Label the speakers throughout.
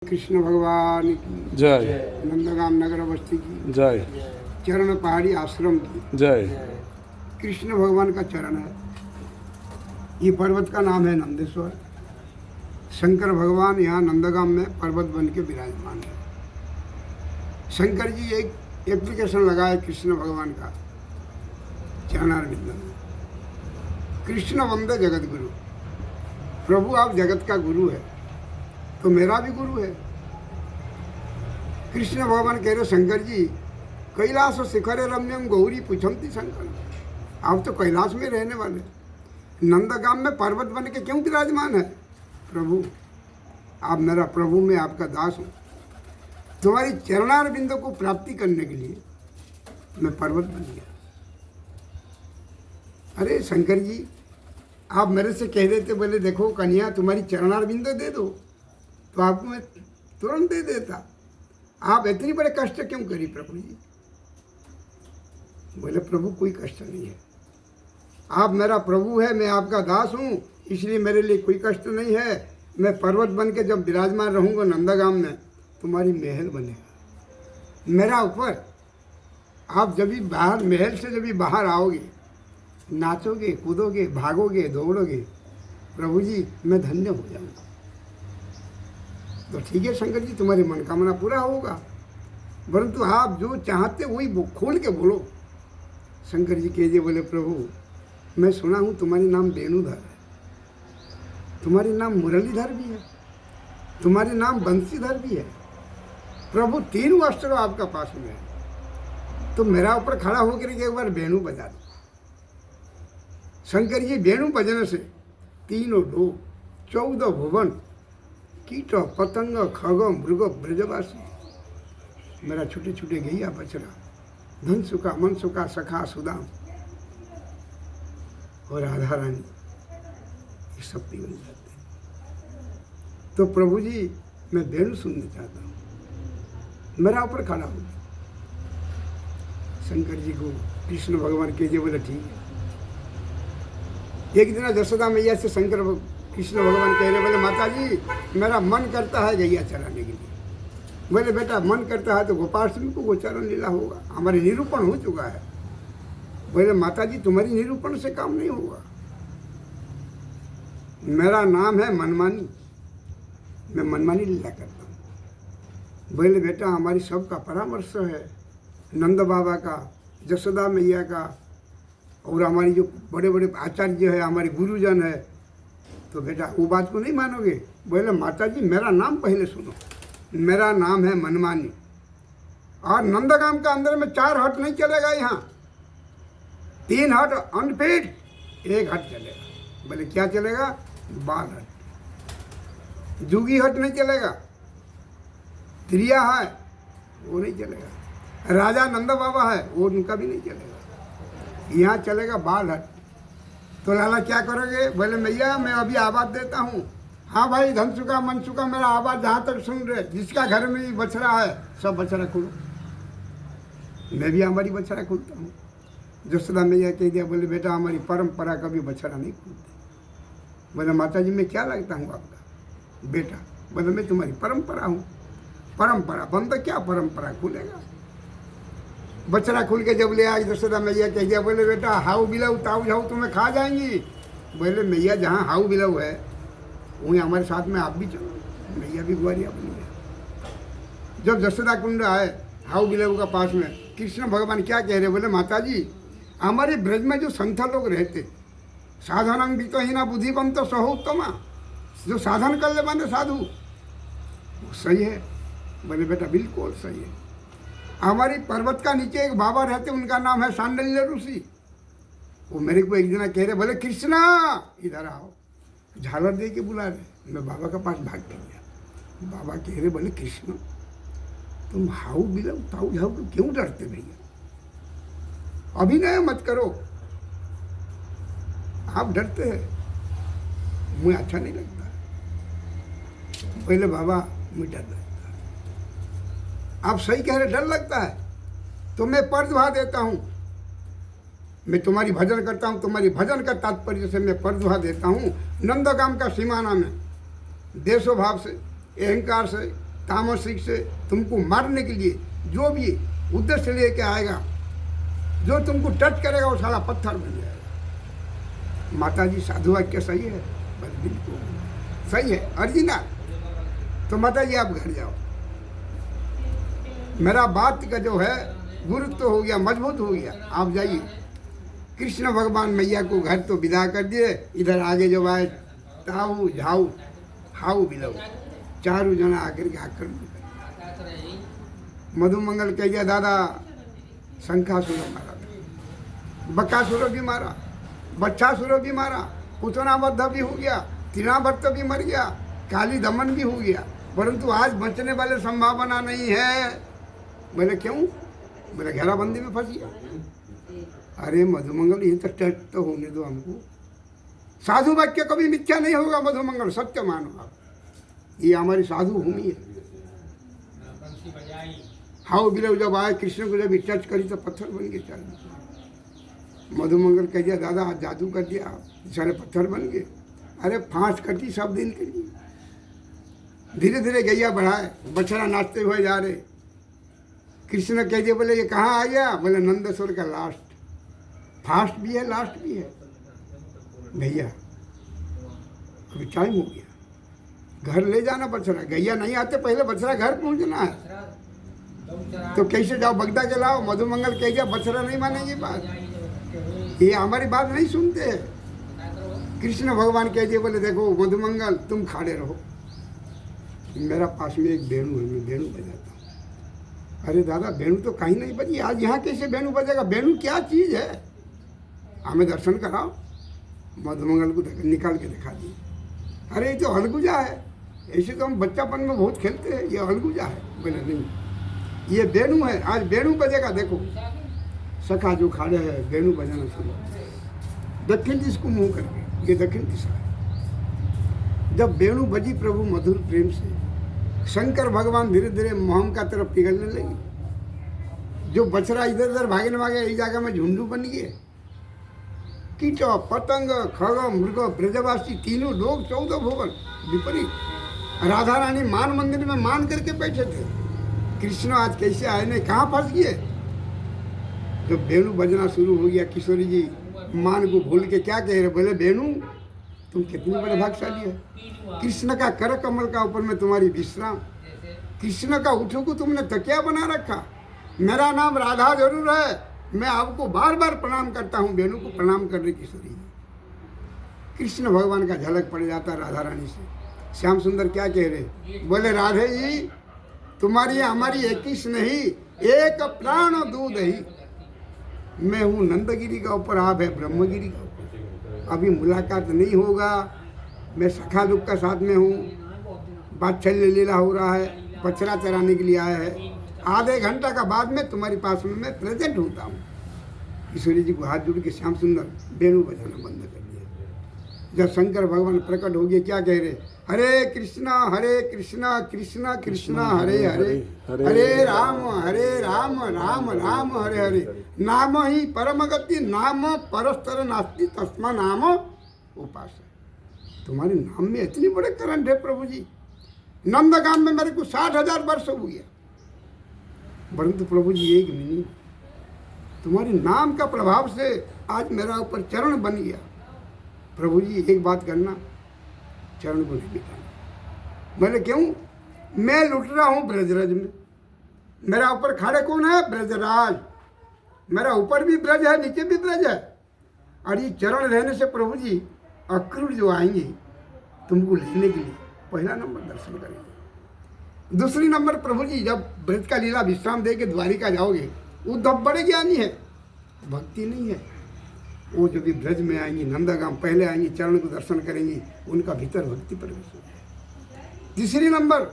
Speaker 1: कृष्ण भगवान की
Speaker 2: जय।
Speaker 1: नंदगाम नगर बस्ती की
Speaker 2: जय।
Speaker 1: चरण पहाड़ी आश्रम की
Speaker 2: जय।
Speaker 1: कृष्ण भगवान का चरण है। ये पर्वत का नाम है नंदेश्वर। शंकर भगवान यहाँ नंदगाम में पर्वत बन के विराजमान है। शंकर जी एक एप्लीकेशन लगाए कृष्ण भगवान का चरणारविंद में। कृष्ण वंदे जगत गुरु। प्रभु आप जगत का गुरु है तो मेरा भी गुरु है। कृष्ण भगवान कह रहे शंकर जी कैलाश शिखर रम्यम गौरी पुछंती शंकर। आप तो कैलाश में रहने वाले, नंदगाम में पर्वत बन के क्यों विराजमान है? प्रभु आप मेरा प्रभु, मैं आपका दास हूँ। तुम्हारी चरणार बिंदु को प्राप्ति करने के लिए मैं पर्वत बन गया। अरे शंकर जी आप मेरे से कह देते, बोले देखो कन्या तुम्हारी चरणार बिंदु दे दो तो आपको मैं तुरंत दे देता। आप इतनी बड़े कष्ट क्यों करी प्रभु जी? बोले प्रभु कोई कष्ट नहीं है, आप मेरा प्रभु है, मैं आपका दास हूँ, इसलिए मेरे लिए कोई कष्ट नहीं है। मैं पर्वत बन के जब विराजमान रहूँगा नंदगाम में, तुम्हारी महल बनेगा मेरा ऊपर। आप जब भी बाहर महल से जब भी बाहर आओगे, नाचोगे, कूदोगे, भागोगे, दौड़ोगे, प्रभु जी मैं धन्य हो जाऊँगा। तो ठीक है शंकर जी तुम्हारी मनोकामना पूरा होगा, परंतु आप जो चाहते वही खोल के बोलो। शंकर जी कह दिए, बोले प्रभु मैं सुना हूँ तुम्हारी नाम वेणुधर है, तुम्हारी नाम मुरलीधर भी है, तुम्हारी नाम बंसीधर भी है। प्रभु तीनों अस्त्र आपका पास में है, तो मेरा ऊपर खड़ा होकर के एक बार वेणु बजा दो। शंकर जी वेणु बजने से तीनों लोग 14 भुवन, कीट पतंग खग मृग ब्रजवासी, मेरा छोटे छोटे गैया बछड़ा, धन सुखा मन सुखा सखा सुदाम और राधा रानी, ये सब भी बन जाते हैं। तो प्रभु जी मैं वेणु सुनना चाहता हूँ, मेरा ऊपर खड़ा हो। शंकर जी को कृष्ण भगवान के बोले ठीक है। एक दिन जसोदा मैया से शंकर कृष्ण भगवान कह रहे, बोले माता जी मेरा मन करता है गैया चराने के लिए। बोले बेटा मन करता है तो गोपाष्टमी को गोचरण लीला होगा, हमारे निरूपण हो चुका है। बोले माता जी तुम्हारी निरूपण से काम नहीं होगा, मेरा नाम है मनमानी, मैं मनमानी लीला करता हूँ। बोले बेटा हमारी सबका परामर्श है, नंद बाबा का, जसोदा मैया का, और हमारी जो बड़े बड़े आचार्य है, हमारे गुरुजन है, तो बेटा वो बात को नहीं मानोगे? बोले माता जी मेरा नाम पहले सुनो, मेरा नाम है मनमानी, और नंदगाम का अंदर में 4 हट नहीं चलेगा, यहाँ 3 हट अनफिट, 1 हट चलेगा। बोले क्या चलेगा? बाल हट। जुगी हट नहीं चलेगा, त्रिया है वो नहीं चलेगा, राजा नंद बाबा है वो उनका भी नहीं चलेगा, यहाँ चलेगा बाल हट। तो लाला क्या करोगे? बोले मैया मैं अभी आवाज़ देता हूँ। हाँ भाई धन सुखा मन सुखा मेरा आवाज़ जहाँ तक सुन रहे, जिसका घर में भी बछड़ा है सब बछड़ा खोलो। मैं भी हमारी बछड़ा खोलता हूँ। जसोदा मैया कह दिया, बोले बेटा हमारी परंपरा कभी बछड़ा नहीं खोलते। बोले माता जी मैं क्या लगता हूँ आपका बेटा? बोले मैं तुम्हारी परंपरा हूँ। परंपरा बंद क्या परंपरा खुलेगा? बछड़ा खुल के जब ले आई जसोदा मैया कह दिया, बोले बेटा हाउ बिलाऊ ताऊ जाऊ तुम्हें खा जाएंगी। बोले मैया जहाँ हाउ बिलाऊ है वहीं हमारे साथ में आप भी चलो। मैया भी ग्वारिया बन गया। जब जसोदा कुंड आए हाउ बिलाऊ का पास में, कृष्ण भगवान क्या कह रहे? बोले माता जी हमारे ब्रज में जो संत लोग रहते, साधनंग वित्तहीना बुद्धिवंत सहोत्तमा, जो साधन कर ले माने साधु, वो सही है। बोले बेटा बिल्कुल सही है। हमारी पर्वत का नीचे एक बाबा रहते, उनका नाम है सांडल्य ऋषि। वो मेरे को एक दिन कह रहे, बोले कृष्णा इधर आओ, झालर दे के बुला रहे। मैं बाबा के पास भाग के गया। बाबा कह रहे, बोले कृष्ण तुम हाउ बिलाऊ ताऊ झाऊ को क्यों डरते भैया? अभिनय मत करो, आप डरते हैं, मुझे अच्छा नहीं लगता। पहले बाबा मुझे डर लगता है। आप सही कह रहे, डर लगता है तो मैं पर दुहा देता हूँ। मैं तुम्हारी भजन करता हूँ, तुम्हारी भजन का तात्पर्य से मैं पर दुहा देता हूँ। नंदगाम का सीमाना में देशो भाव से, अहंकार से, तामसिक से तुमको मारने के लिए जो भी उद्देश्य लेके आएगा, जो तुमको टच करेगा वो सारा पत्थर बन जाएगा। माता जी साधु वाक्य सही है? बिल्कुल सही है, अर्जिना। तो माता जी आप घर जाओ, मेरा बात का जो है गुरुत्व तो हो गया, मजबूत हो गया, आप जाइए। कृष्ण भगवान मैया को घर तो विदा कर दिए। इधर आगे जो आए ताऊ झाऊ हाउ बिलव, चारों जना आकर के आक्रमण कर। मधुमंगल कह दिया दादा शंखासुर मारा, बकासुर भी मारा, बच्चासुर भी मारा, पुतनाबद्ध भी हो गया, तिनाभट्ट भी मर गया, काली दमन भी हो गया, परंतु आज बचने वाले संभावना नहीं है। बोले क्यों? बोले घेराबंदी में फंस गया। अरे मधुमंगल ये तो टेस्ट तो होने दो हमको। साधु वाक्य कभी मिथ्या नहीं होगा मधुमंगल, सत्य मानो आप। ये हमारी साधु भूमि है। हाउ बिलव जब आए कृष्ण को जब टच करी तो पत्थर बन गए चालू। मधुमंगल कह दिया दादा आज जादू कर दिया, सारे पत्थर बन गए। अरे फांस करती सब दिन के लिए। धीरे धीरे गैया बढ़ाए, बछड़ा नाचते हुए जा रहे। कृष्ण कह दिए बोले ये कहाँ आ गया? बोले नंदेश्वर का लास्ट, फास्ट भी है लास्ट भी है। भैया अभी टाइम हो गया, घर ले जाना बछड़ा। गैया नहीं आते पहले बछड़ा घर पहुंचना है, तो कैसे जाओ बगदा के लाओ। मधुमंगल कह दिया बछड़ा नहीं मानेंगे बात, ये हमारी बात नहीं सुनते। कृष्ण भगवान कह दिए बोले देखो मधुमंगल तुम खड़े रहो, मेरा पास में एक वेणु है, मैं वेणु बजाता हूँ। अरे दादा वेणु तो कहीं नहीं बजी, आज यहाँ कैसे वेणु बजेगा? वेणु क्या चीज़ है? हमें दर्शन कराओ। मधुमंगल को निकाल के दिखा दिए। अरे ये तो अलगुजा है, ऐसे तो हम बच्चापन में बहुत खेलते हैं, ये अलगुजा है। बोले नहीं ये वेणु है, आज वेणु बजेगा। देखो सखा जो खड़े हैं वेणु बजाना शुरू, दक्षिण दिश को मुँह करके, ये दक्षिण दिशा है। जब वेणु बजी प्रभु मधुर प्रेम से, शंकर भगवान धीरे धीरे मोहम का तरफ पिघलने लगी। जो बछड़ा इधर उधर भागने भागे इस जगह में झुंडू बन गए। कीट पतंग खग मृग ब्रजवासी तीनों लोग 14 भुवन विपरीत। राधा रानी मान मंदिर में मान करके बैठे थे। कृष्ण आज कैसे आए नहीं, कहाँ फंस गए? जब वेणु बजना शुरू हो गया, किशोरी जी मान को भूल के क्या कह रहे? बोले वेणु तुम कितने बड़े भाग्यशाली है, कृष्ण का कर कमल का ऊपर में तुम्हारी विश्राम, कृष्ण का उठो को तुमने तकिया बना रखा। मेरा नाम राधा जरूर है, मैं आपको बार बार प्रणाम करता हूँ। वेणु को प्रणाम कर रही किशोरी जी। कृष्ण भगवान का झलक पड़ जाता राधा रानी से। श्याम सुंदर क्या कह रहे? बोले राधे जी तुम्हारी हमारी एक ही नहीं, एक प्राण दूध ही। मैं हूँ नंदगिरी का ऊपर, आप है ब्रह्मगिरी का ऊपर। अभी मुलाकात नहीं होगा, मैं सखा दुख का साथ में हूँ। बात्सल्य लीला हो रहा है, बछड़ा चराने के लिए आया है। आधे घंटा का बाद में तुम्हारे पास में मैं प्रेजेंट होता हूँ। किशोरी जी को हाथ जोड़ के श्याम सुंदर वेणु बजाना बंद कर दिया। जब शंकर भगवान प्रकट हो गए क्या कह रहे? हरे कृष्णा कृष्णा कृष्णा हरे हरे, हरे राम राम राम हरे हरे। नाम ही परम गति, नाम परस्तर नास्ति, तस्मा नाम उपास। तुम्हारे नाम में इतनी बड़े करंट है प्रभु जी। नंदगाम में मेरे को 60,000 वर्ष हो गया, परंतु प्रभु जी एक मिनट तुम्हारे नाम का प्रभाव से आज मेरा ऊपर चरण बन गया। प्रभु जी एक बात करना, चरण को नहीं मिटाना। बोले क्यों? मैं लुट रहा हूँ ब्रजराज में, मेरा ऊपर खड़े कौन है? ब्रजराज। मेरा ऊपर भी ब्रज है, नीचे भी ब्रज है। और ये चरण रहने से प्रभु जी अक्रूर जो आएंगे तुमको लेने के लिए पहला नंबर दर्शन करेंगे। दूसरी नंबर प्रभु जी जब ब्रज का लीला विश्राम दे के द्वारिका जाओगे, उद्धव बड़े ज्ञानी है, भक्ति नहीं है। वो जो भी ब्रज में आएंगी, नंदागाम पहले आएंगी, चरण को दर्शन करेंगी, उनका भीतर भक्ति प्रवेश हो जाए। तीसरी नंबर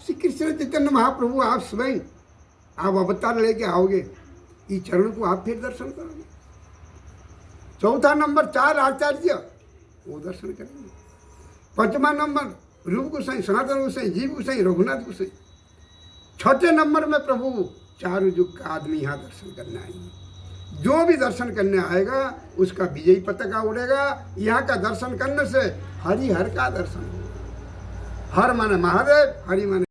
Speaker 1: श्री कृष्ण चैतन्य महाप्रभु आप स्वयं आप अवतार लेके आओगे, इस चरण को आप फिर दर्शन करोगे। चौथा नंबर 4 आचार्य वो दर्शन करेंगे। पांचवा नंबर रूप गोसाई, सनातन गोसाई, जीव गोसाई, रघुनाथ गोसाई। छठे नंबर में प्रभु चारों युग का आदमी यहाँ दर्शन करने आएंगे। जो भी दर्शन करने आएगा उसका विजयी पताका उड़ेगा। यहाँ का दर्शन करने से हरि हर का दर्शन होगा। हर माने महादेव, हरि माने